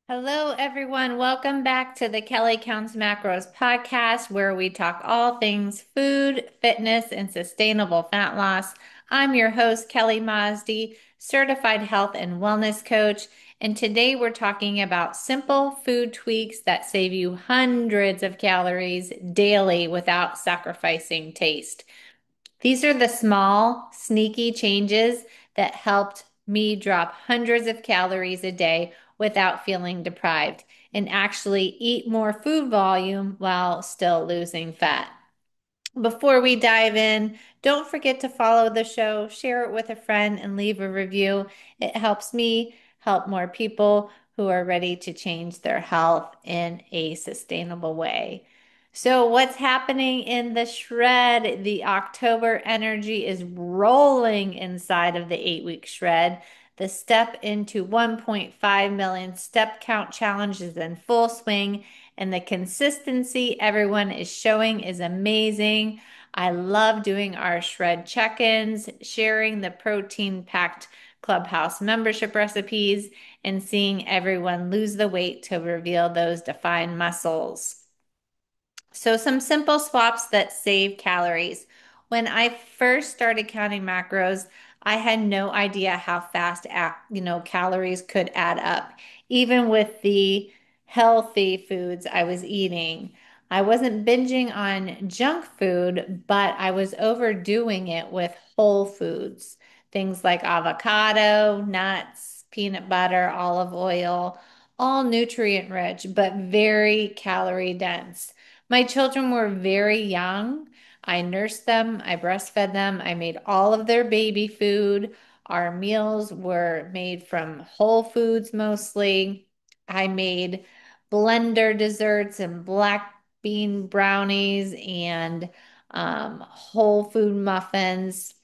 Hello, everyone. Welcome back to the Kelly Counts Macros podcast, where we talk all things food, fitness, and sustainable fat loss. I'm your host, Kelly Mazdi, certified health and wellness coach. And today we're talking about simple food tweaks that save you hundreds of calories daily without sacrificing taste. These are the small, sneaky changes that helped me drop hundreds of calories a day without feeling deprived and actually eat more food volume while still losing fat. Before we dive in, don't forget to follow the show, share it with a friend, and leave a review. It helps me help more people who are ready to change their health in a sustainable way. So, what's happening in the shred? The October energy is rolling inside of the 8 week shred. The step into 1.5 million step count challenge is in full swing, and the consistency everyone is showing is amazing. I love doing our shred check-ins, sharing the protein-packed Clubhouse membership recipes, and seeing everyone lose the weight to reveal those defined muscles. So some simple swaps that save calories. When I first started counting macros, I had no idea how fast, calories could add up, even with the healthy foods I was eating. I wasn't binging on junk food, but I was overdoing it with whole foods. Things like avocado, nuts, peanut butter, olive oil, all nutrient rich, but very calorie dense. My children were very young. I nursed them, I breastfed them, I made all of their baby food. Our meals were made from whole foods mostly. I made blender desserts and black bean brownies and whole food muffins.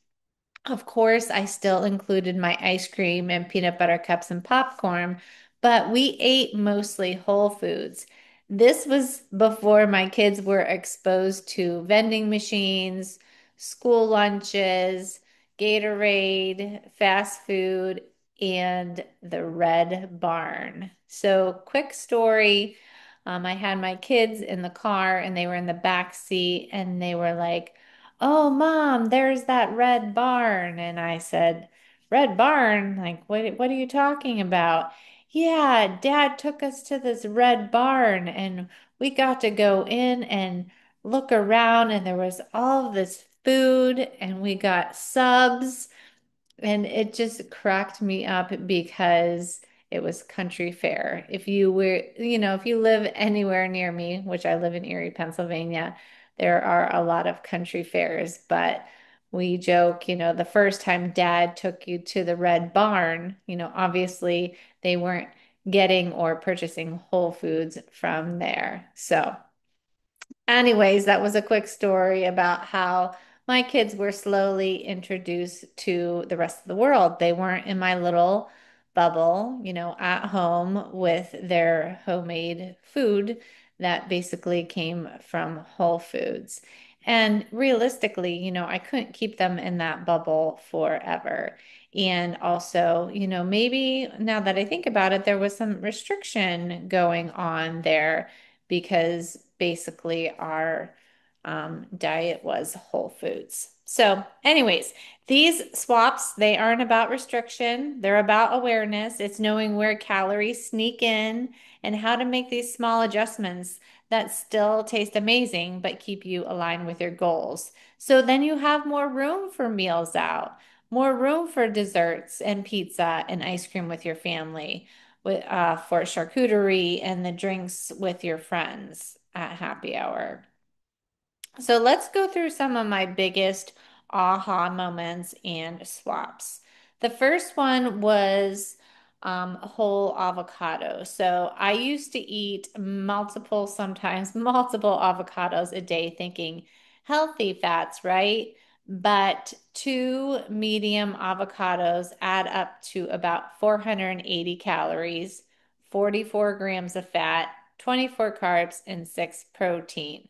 Of course, I still included my ice cream and peanut butter cups and popcorn, but we ate mostly whole foods. This was before my kids were exposed to vending machines, school lunches, Gatorade, fast food, and the Red Barn. So, quick story. I had my kids in the car and they were in the back seat and they were like, "Oh, Mom, there's that red barn." And I said, "Red barn? Like, what are you talking about?" "Yeah, Dad took us to this red barn and we got to go in and look around and there was all of this food and we got subs and it just cracked me up because it was country fair. If you live anywhere near me, which I live in Erie, Pennsylvania, there are a lot of country fairs, but we joke, the first time Dad took you to the Red Barn, obviously they weren't getting or purchasing whole foods from there. So, anyways, that was a quick story about how my kids were slowly introduced to the rest of the world. They weren't in my little bubble, at home with their homemade food that basically came from Whole Foods. And realistically, I couldn't keep them in that bubble forever. And also, maybe now that I think about it, there was some restriction going on there because basically our diet was whole foods. So, anyways, these swaps, they aren't about restriction. They're about awareness. It's knowing where calories sneak in and how to make these small adjustments that still taste amazing, but keep you aligned with your goals. So then you have more room for meals out, more room for desserts and pizza and ice cream with your family with for charcuterie and the drinks with your friends at happy hour. So let's go through some of my biggest aha moments and swaps. The first one was whole avocado. So I used to eat multiple, sometimes multiple avocados a day, thinking healthy fats, right? But two medium avocados add up to about 480 calories, 44 grams of fat, 24 carbs, and 6 protein.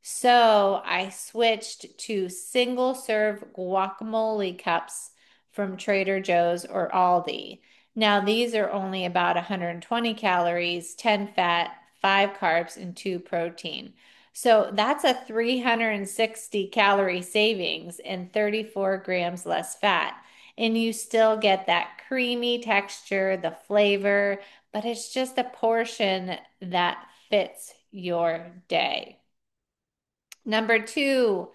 So I switched to single serve guacamole cups from Trader Joe's or Aldi. Now, these are only about 120 calories, 10 fat, 5 carbs, and 2 protein. So that's a 360 calorie savings and 34 grams less fat. And you still get that creamy texture, the flavor, but it's just a portion that fits your day. Number two,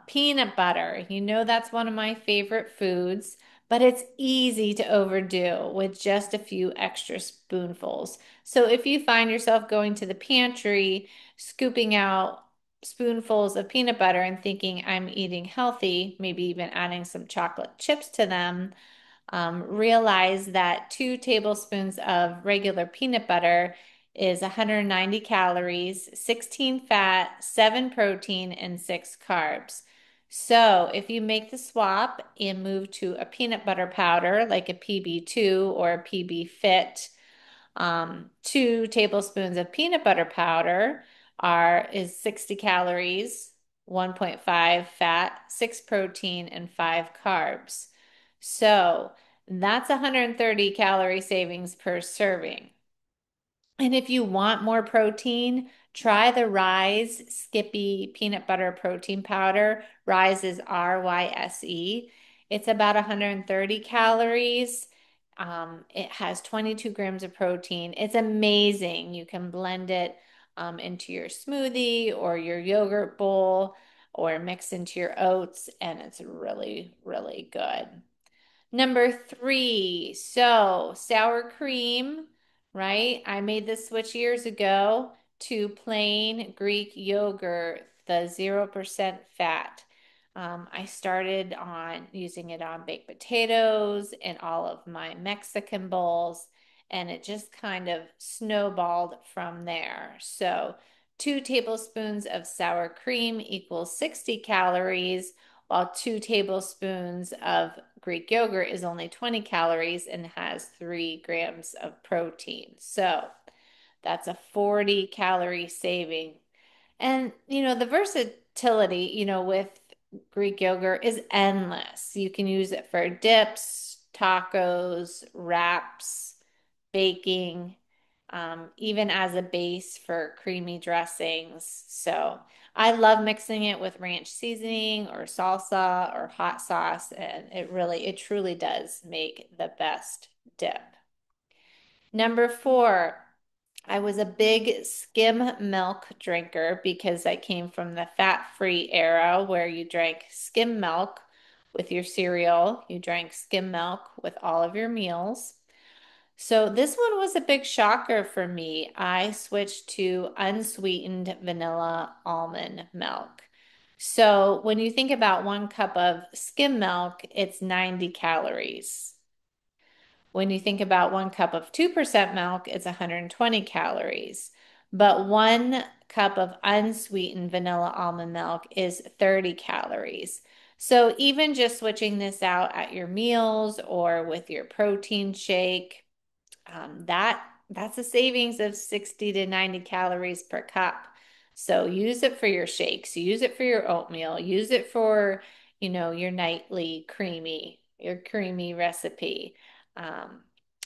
peanut butter. You know that's one of my favorite foods, but it's easy to overdo with just a few extra spoonfuls. So if you find yourself going to the pantry, scooping out spoonfuls of peanut butter and thinking I'm eating healthy, maybe even adding some chocolate chips to them, realize that 2 tablespoons of regular peanut butter is 190 calories, 16 fat, 7 protein, and 6 carbs. So if you make the swap and move to a peanut butter powder like a PB2 or a PB Fit, 2 tablespoons of peanut butter powder is 60 calories, 1.5 fat, 6 protein, and 5 carbs. So that's 130 calorie savings per serving. And if you want more protein, try the Rise Skippy peanut butter protein powder. Rise is RYSE. It's about 130 calories. It has 22 grams of protein. It's amazing. You can blend it into your smoothie or your yogurt bowl or mix into your oats, and it's really, really good. Number three, so sour cream, right? I made this switch years ago to plain Greek yogurt, the 0% fat. I started on using it on baked potatoes and all of my Mexican bowls, and it just kind of snowballed from there. So, 2 tablespoons of sour cream equals 60 calories, while 2 tablespoons of Greek yogurt is only 20 calories and has 3 grams of protein. So that's a 40 calorie saving. And, the versatility, with Greek yogurt is endless. You can use it for dips, tacos, wraps, baking, even as a base for creamy dressings. So I love mixing it with ranch seasoning or salsa or hot sauce, and it truly does make the best dip. Number four, I was a big skim milk drinker because I came from the fat-free era where you drank skim milk with your cereal, you drank skim milk with all of your meals. So this one was a big shocker for me. I switched to unsweetened vanilla almond milk. So when you think about 1 cup of skim milk, it's 90 calories. When you think about 1 cup of 2% milk, it's 120 calories. But 1 cup of unsweetened vanilla almond milk is 30 calories. So even just switching this out at your meals or with your protein shake, that's a savings of 60 to 90 calories per cup. So use it for your shakes, use it for your oatmeal, use it for, your nightly your creamy recipe. Um,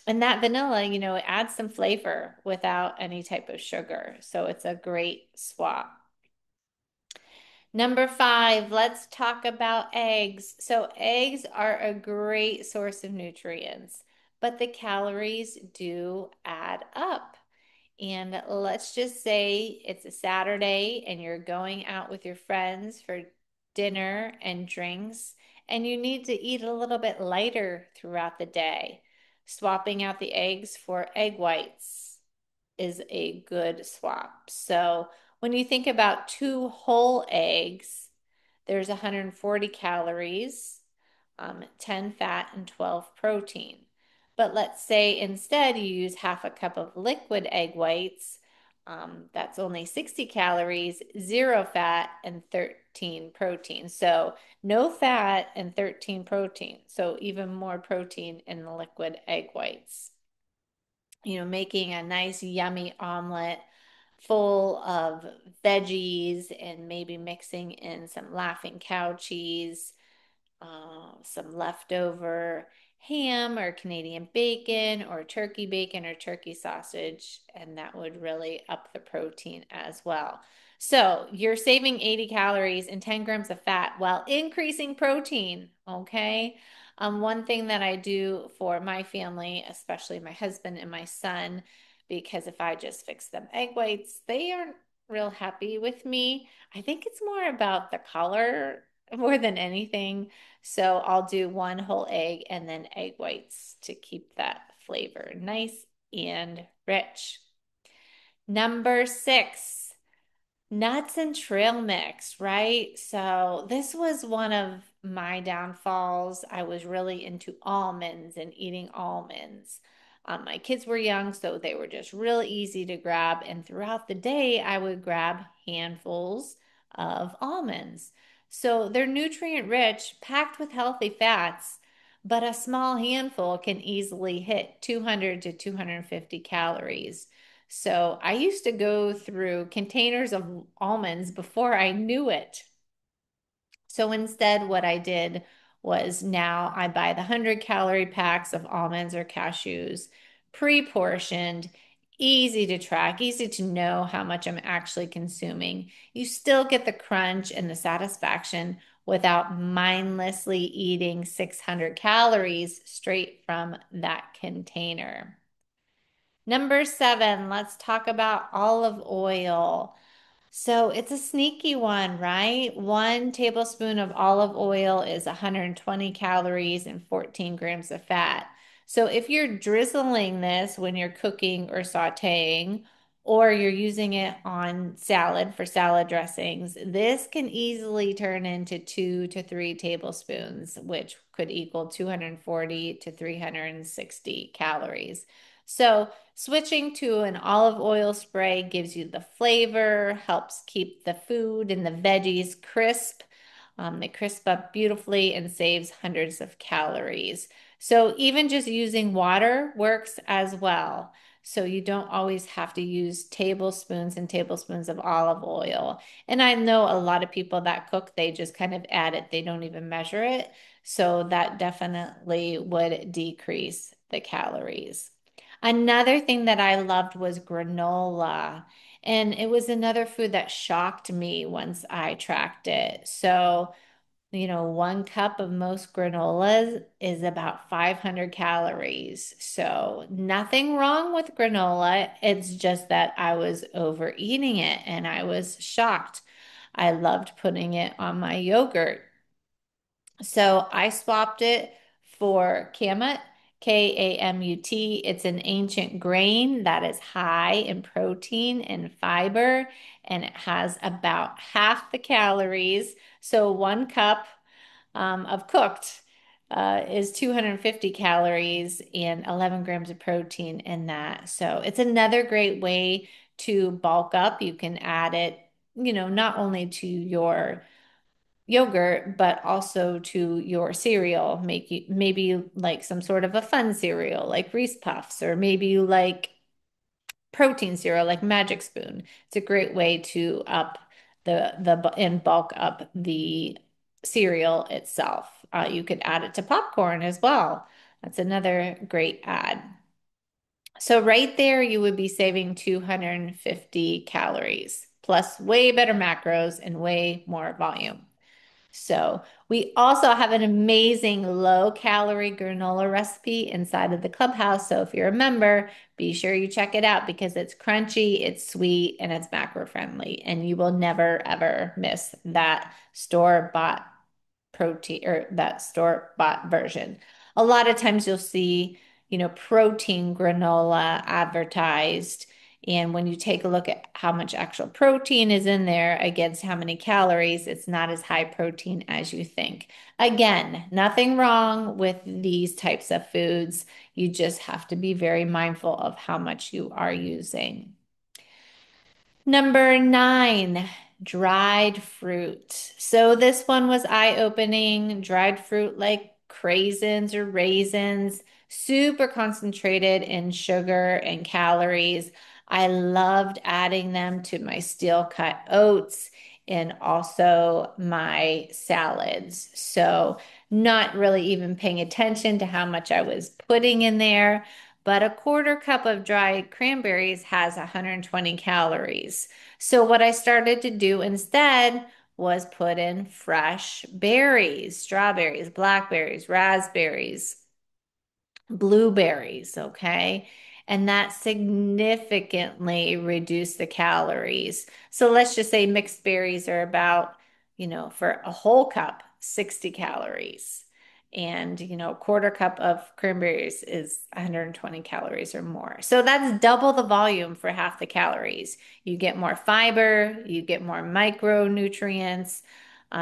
and that vanilla, it adds some flavor without any type of sugar. So it's a great swap. Number five, let's talk about eggs. So eggs are a great source of nutrients, but the calories do add up. And let's just say it's a Saturday and you're going out with your friends for dinner and drinks, and you need to eat a little bit lighter throughout the day. Swapping out the eggs for egg whites is a good swap. So when you think about 2 whole eggs, there's 140 calories, 10 fat, and 12 protein. But let's say instead you use half a cup of liquid egg whites. That's only 60 calories, 0 fat, and 13 protein. So no fat and 13 protein. So even more protein in the liquid egg whites. Making a nice, yummy omelet full of veggies and maybe mixing in some Laughing Cow cheese, some leftover ham or Canadian bacon or turkey bacon or turkey sausage, and that would really up the protein as well. So you're saving 80 calories and 10 grams of fat while increasing protein. Okay. One thing that I do for my family, especially my husband and my son, because if I just fix them egg whites, they aren't real happy with me. I think it's more about the color more than anything. So I'll do one whole egg and then egg whites to keep that flavor nice and rich. Number six, nuts and trail mix, right? So this was one of my downfalls. I was really into almonds and eating almonds. My kids were young, so they were just real easy to grab. And throughout the day, I would grab handfuls of almonds. So they're nutrient rich, packed with healthy fats, but a small handful can easily hit 200 to 250 calories. So I used to go through containers of almonds before I knew it. So instead, what I did was now I buy the 100-calorie packs of almonds or cashews, pre-portioned, easy to track, easy to know how much I'm actually consuming. You still get the crunch and the satisfaction without mindlessly eating 600 calories straight from that container. Number seven, let's talk about olive oil. So it's a sneaky one, right? 1 tablespoon of olive oil is 120 calories and 14 grams of fat. So if you're drizzling this when you're cooking or sauteing, or you're using it on salad for salad dressings, this can easily turn into 2 to 3 tablespoons, which could equal 240 to 360 calories. So switching to an olive oil spray gives you the flavor, helps keep the food and the veggies crisp. They crisp up beautifully and saves hundreds of calories. So even just using water works as well. So you don't always have to use tablespoons and tablespoons of olive oil. And I know a lot of people that cook, they just kind of add it, they don't even measure it. So that definitely would decrease the calories. Another thing that I loved was granola. And it was another food that shocked me once I tracked it. So, 1 cup of most granolas is about 500 calories. So, nothing wrong with granola. It's just that I was overeating it and I was shocked. I loved putting it on my yogurt. So I swapped it for kamut, Kamut. It's an ancient grain that is high in protein and fiber, and it has about half the calories. So 1 cup of cooked is 250 calories and 11 grams of protein in that. So it's another great way to bulk up. You can add it, not only to your yogurt, but also to your cereal. Make you maybe you like some sort of a fun cereal like Reese Puffs, or maybe you like protein cereal like Magic Spoon. It's a great way to up the and bulk up the cereal itself. You could add it to popcorn as well. That's another great add. So right there, you would be saving 250 calories, plus way better macros and way more volume. So we also have an amazing low calorie granola recipe inside of the clubhouse. So if you're a member, be sure you check it out because it's crunchy, it's sweet, and it's macro friendly. And you will never, ever miss that store-bought protein or that store-bought version. A lot of times you'll see, protein granola advertised. And when you take a look at how much actual protein is in there against how many calories, it's not as high protein as you think. Again, nothing wrong with these types of foods. You just have to be very mindful of how much you are using. Number nine, dried fruit. So this one was eye-opening. Dried fruit like craisins or raisins, super concentrated in sugar and calories. I loved adding them to my steel cut oats and also my salads. So not really even paying attention to how much I was putting in there. But a quarter cup of dried cranberries has 120 calories. So what I started to do instead was put in fresh berries, strawberries, blackberries, raspberries, blueberries, okay? And that significantly reduced the calories. So let's just say mixed berries are about, for a whole cup, 60 calories. And, a quarter cup of cranberries is 120 calories or more. So that's double the volume for half the calories. You get more fiber, you get more micronutrients.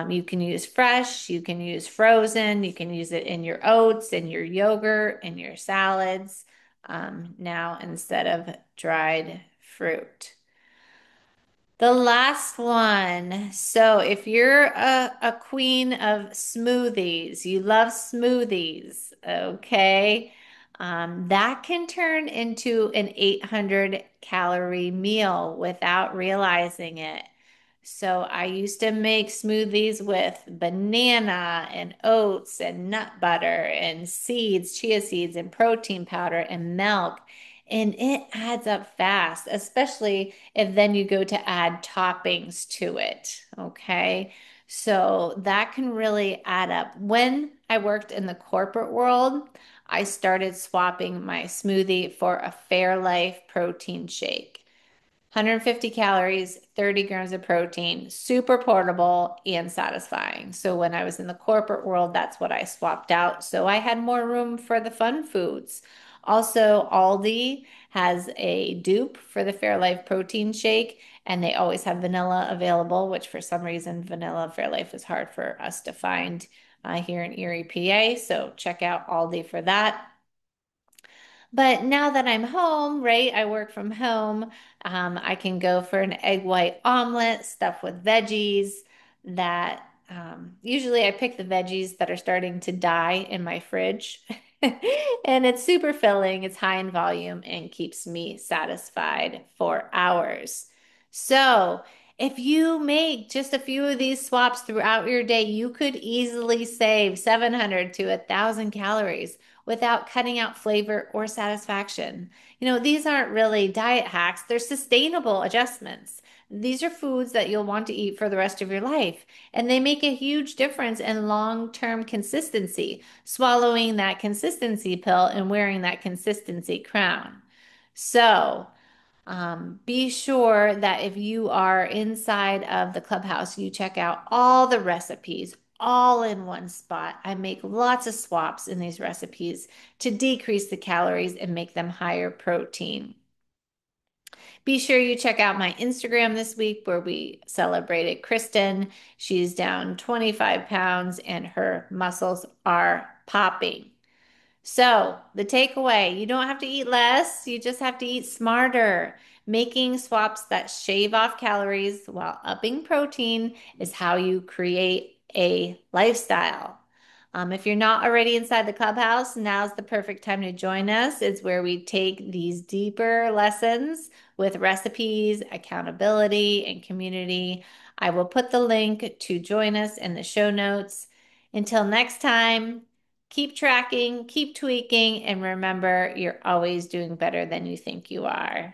You can use fresh, you can use frozen, you can use it in your oats, in your yogurt, in your salads, now instead of dried fruit. The last one. So if you're a queen of smoothies, you love smoothies, okay? That can turn into an 800 calorie meal without realizing it. So I used to make smoothies with banana and oats and nut butter and seeds, chia seeds and protein powder and milk. And it adds up fast, especially if then you go to add toppings to it. Okay. So that can really add up. When I worked in the corporate world, I started swapping my smoothie for a Fairlife protein shake. 150 calories, 30 grams of protein, super portable and satisfying. So when I was in the corporate world, that's what I swapped out. So I had more room for the fun foods. Also, Aldi has a dupe for the Fairlife protein shake, and they always have vanilla available, which for some reason, vanilla Fairlife is hard for us to find here in Erie, PA. So check out Aldi for that. But now that I'm home, right, I work from home. I can go for an egg white omelet stuffed with veggies that usually I pick the veggies that are starting to die in my fridge. And it's super filling, it's high in volume, and keeps me satisfied for hours. So, if you make just a few of these swaps throughout your day, you could easily save 700 to 1,000 calories without cutting out flavor or satisfaction. These aren't really diet hacks, they're sustainable adjustments. These are foods that you'll want to eat for the rest of your life, and they make a huge difference in long-term consistency, swallowing that consistency pill and wearing that consistency crown. So, be sure that if you are inside of the clubhouse, you check out all the recipes all in one spot. I make lots of swaps in these recipes to decrease the calories and make them higher protein. Be sure you check out my Instagram this week where we celebrated Kristen. She's down 25 pounds and her muscles are popping. So, the takeaway, you don't have to eat less, you just have to eat smarter. Making swaps that shave off calories while upping protein is how you create a lifestyle. If you're not already inside the clubhouse, now's the perfect time to join us. It's where we take these deeper lessons with recipes, accountability, and community. I will put the link to join us in the show notes. Until next time, keep tracking, keep tweaking, and remember, you're always doing better than you think you are.